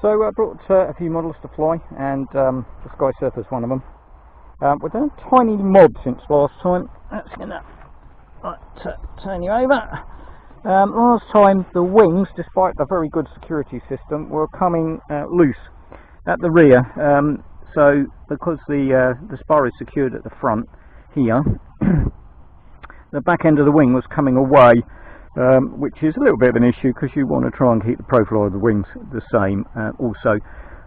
So I brought a few models to fly, and the Sky Surfer's one of them. We've done a tiny mod since last time. That's gonna turn you over. Last time the wings, despite the very good security system, were coming loose at the rear. So because the spar is secured at the front here, the back end of the wing was coming away, which is a little bit of an issue because you want to try and keep the profile of the wings the same. Also,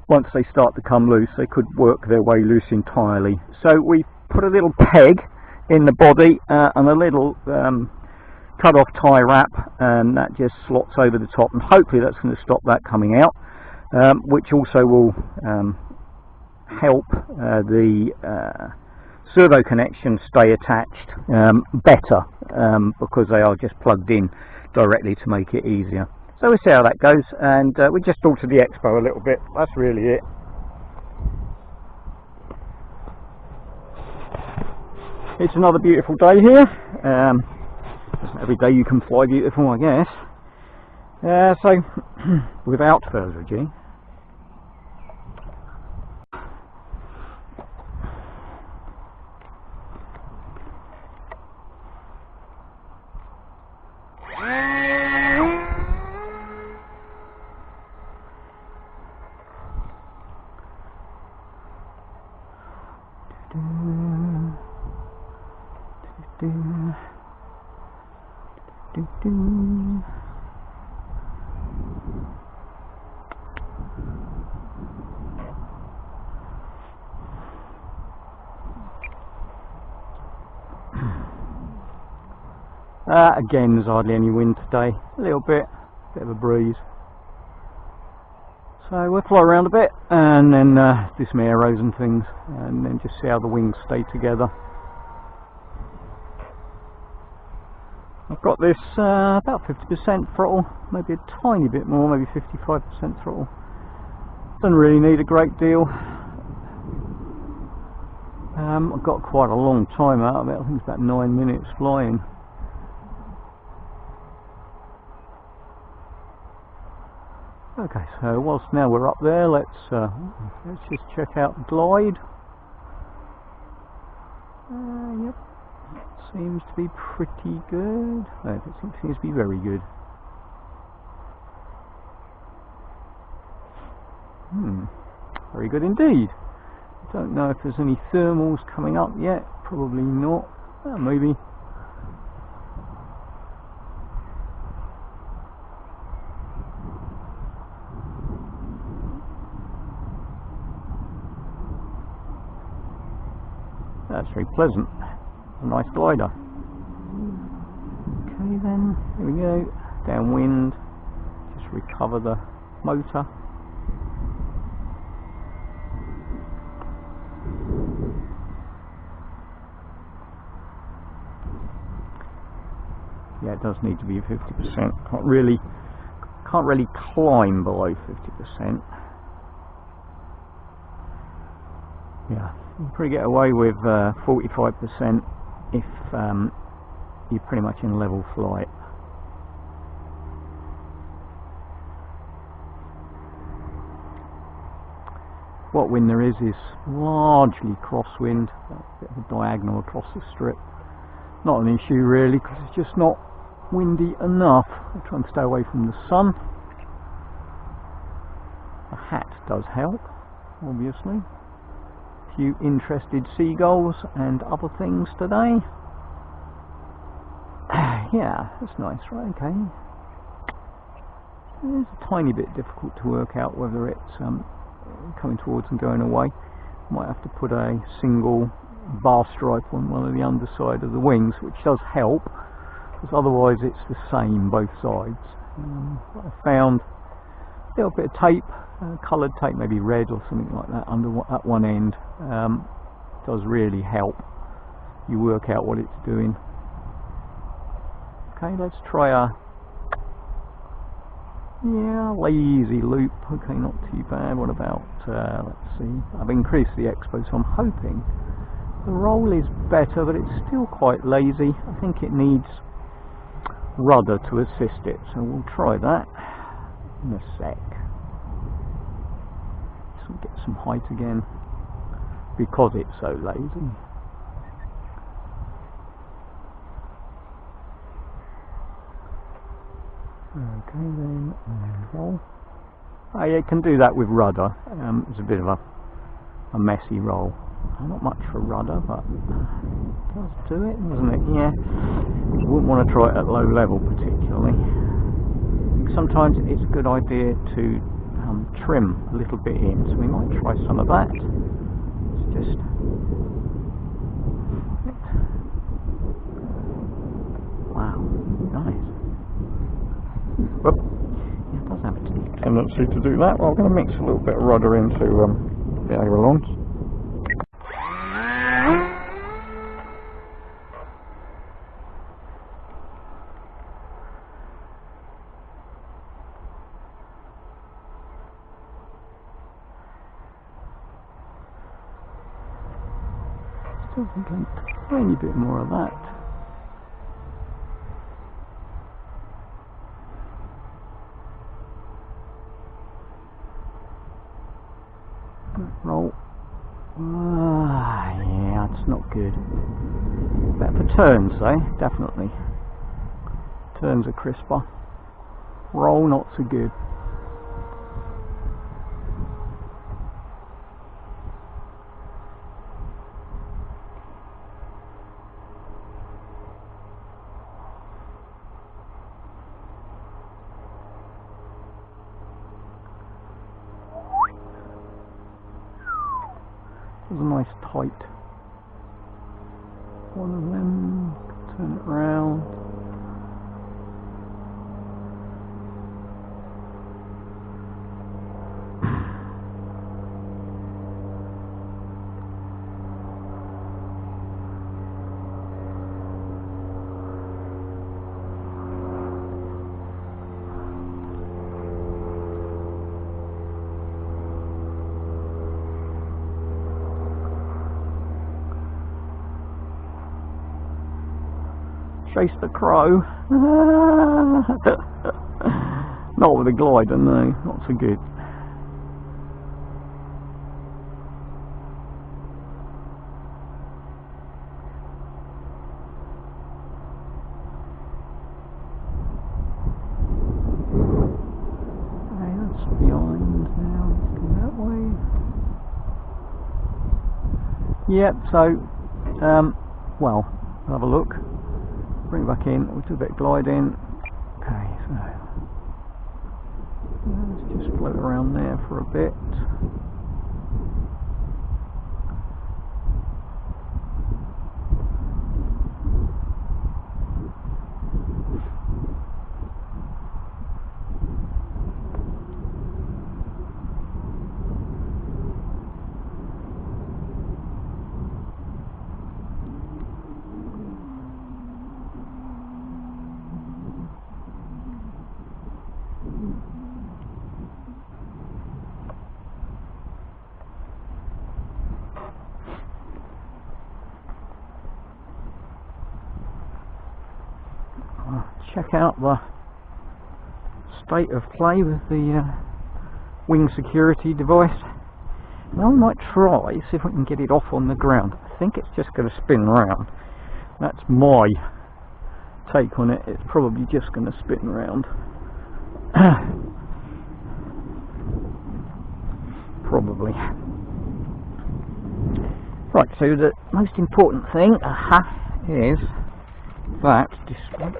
once they start to come loose, they could work their way loose entirely. So we put a little peg in the body and a little cut-off tie wrap, and that just slots over the top, and hopefully that's going to stop that coming out, which also will help the servo connections stay attached better, because they are just plugged in directly to make it easier. So we'll see how that goes, and we just altered the expo a little bit. That's really it. It's another beautiful day here. Every day you can fly beautiful, I guess. So without further ado, again, there's hardly any wind today. A little bit of a breeze. So we'll fly around a bit and then do some arrows and things, and then just see how the wings stay together. I've got this about 50% throttle, maybe a tiny bit more, maybe 55% throttle. Doesn't really need a great deal. I've got quite a long time out of it. I think it's about 9 minutes flying. Okay, so whilst now we're up there, let's just check out the glide. Yep, seems to be pretty good. No, it seems to be very good. Very good indeed. Don't know if there's any thermals coming up yet. Probably not. Maybe. That's very pleasant. A nice glider. Okay then, here we go. Downwind. Just recover the motor. Yeah, it does need to be 50%. Can't really climb below 50%. Yeah, you can probably get away with 45% if you're pretty much in level flight. What wind there is largely crosswind, a bit of a diagonal across the strip. Not an issue really, because it's just not windy enough. I try and stay away from the sun. The hat does help, obviously. A few interested seagulls and other things today. Yeah, that's nice, right? Okay. It's a tiny bit difficult to work out whether it's coming towards and going away. Might have to put a single bar stripe on one of the underside of the wings, which does help, because otherwise it's the same both sides. I found a little bit of tape, coloured tape, maybe red or something like that, at one end. Does really help you work out what it's doing. Okay, let's try a lazy loop. Okay, not too bad. What about let's see, I've increased the expo, so I'm hoping the roll is better, but it's still quite lazy. I think it needs rudder to assist it, so we'll try that in a sec. and get some height again because it's so lazy. Okay then, and roll. Oh yeah, you can do that with rudder. It's a bit of a messy roll. Not much for rudder, but it does do it, doesn't it? Yeah. You wouldn't want to try it at low level particularly. I think sometimes it's a good idea to trim a little bit in, so we might try some of that. It's just wow, nice. Well, it does have a tendency to do that. Well, I'm going to mix a little bit of rudder into the ailerons. Still thinking a tiny bit more of that. Roll. Yeah, it's not good. Better for turns though, definitely. Turns are crisper. Roll not so good. There's a nice tight one of them. Turn it round. Chase the crow. Not with a glider, no, not so good. Okay, that's behind now. Go that way. Yep, so, well, have a look. Bring it back in, we'll do a bit of gliding. Okay, so let's just float around there for a bit. Check out the state of play with the wing security device. Now we might try, see if we can get it off on the ground. I think it's just going to spin round. That's my take on it. It's probably just going to spin round. Probably. Right, so the most important thing is that display.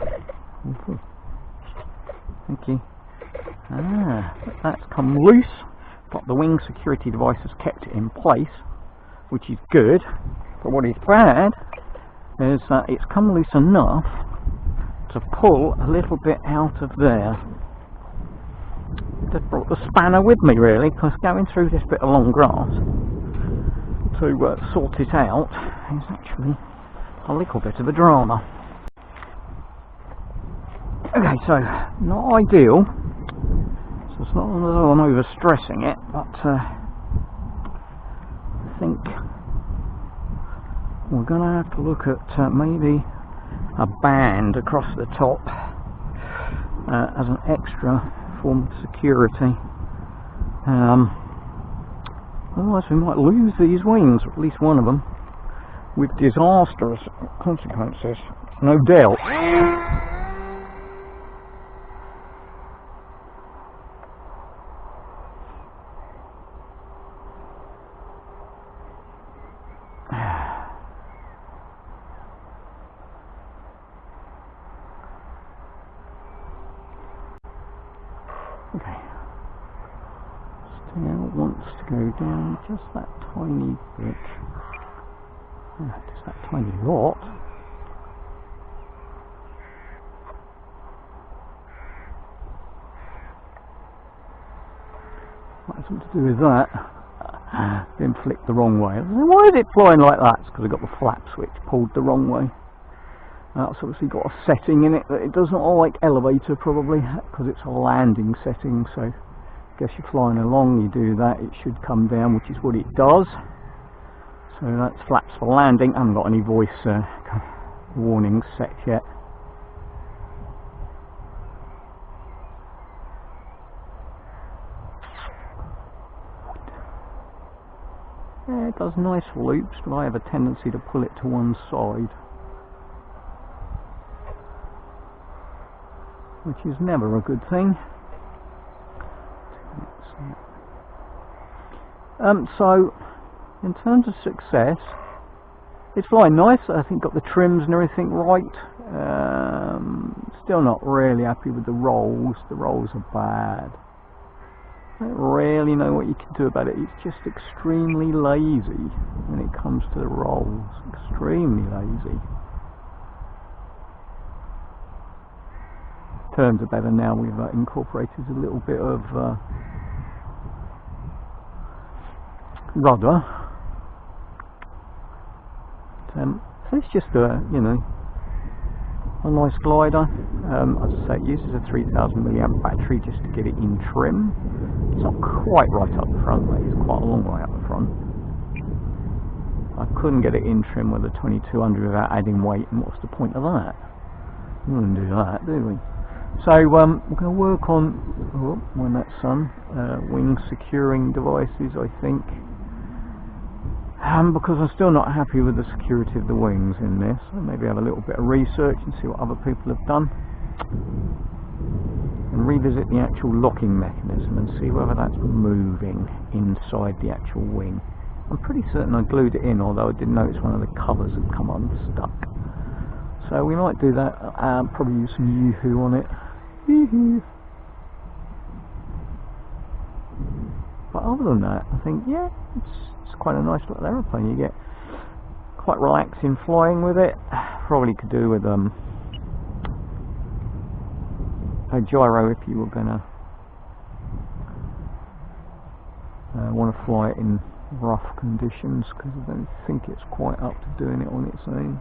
Thank you. That's come loose, but the wing security device has kept it in place, which is good. But what is bad is that it's come loose enough to pull a little bit out of there. Just brought the spanner with me really, because going through this bit of long grass to sort it out is actually a little bit of a drama. Okay, so not ideal, so it's not as though I'm overstressing it, but I think we're going to have to look at maybe a band across the top as an extra form of security. Otherwise we might lose these wings, or at least one of them, with disastrous consequences, no doubt. Okay. Still wants to go down just that tiny bit. Just that tiny lot. Might have something to do with that. Been flicked the wrong way. Why is it flying like that? It's because I got the flap switch pulled the wrong way. That's obviously got a setting in it that it does not like elevator, probably, because it's a landing setting. So I guess you're flying along, you do that, it should come down, which is what it does. So that's flaps for landing. I haven't got any voice warnings set yet. Yeah, it does nice loops, but I have a tendency to pull it to one side, which is never a good thing. So in terms of success, it's flying nice. I think got the trims and everything right. Still not really happy with the rolls. The rolls are bad. I don't really know what you can do about it. It's just extremely lazy when it comes to the rolls. Extremely lazy. Turns are better now. We've incorporated a little bit of rudder. So it's just a, you know, a nice glider. As I say, it uses a 3000 milliamp battery just to get it in trim. It's not quite right up the front, but it's quite a long way up the front. I couldn't get it in trim with a 2200 without adding weight, and what's the point of that? We wouldn't do that, do we? So we're going to work on, when that's done, wing securing devices, I think. Because I'm still not happy with the security of the wings in this. So maybe have a little bit of research and see what other people have done, and revisit the actual locking mechanism and see whether that's moving inside the actual wing. I'm pretty certain I glued it in, although I did notice one of the covers had come unstuck. So we might do that, probably use some Yoo-hoo on it. Yoo-hoo. But other than that, I think, yeah, it's quite a nice little aeroplane. You get quite relaxing flying with it. Probably could do with a gyro if you were going to want to fly it in rough conditions, because I don't think it's quite up to doing it on its own.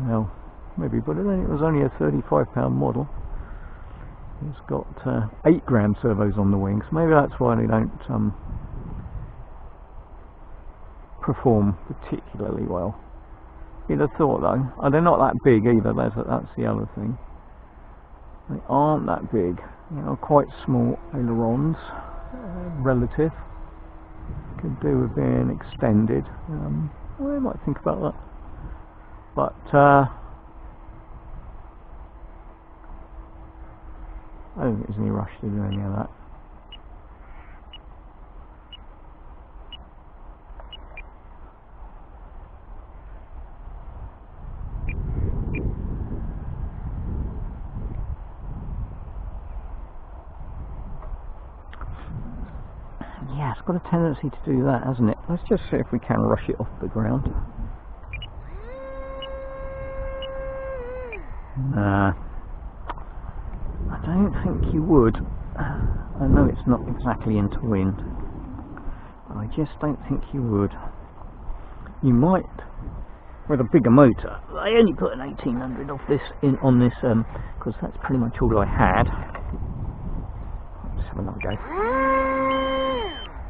Well, maybe, but then it was only a £35 model. It's got 8 gram servos on the wings. Maybe that's why they don't perform particularly well. You'd have thought though. They're not that big either. That's the other thing. They aren't that big. You know, quite small ailerons, relative. Could do with being extended. Well, I might think about that. But I don't think there's any rush to do any of that. Yeah, it's got a tendency to do that, hasn't it? Let's just see if we can rush it off the ground. Nah, I don't think you would. I know it's not exactly into wind, but I just don't think you would. You might with a bigger motor. I only put an 1800 of this in on this because that's pretty much all I had. Let's have another go.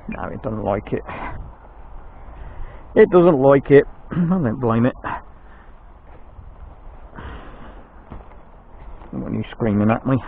No, it doesn't like it. It doesn't like it. I don't blame it. When you're screaming at me.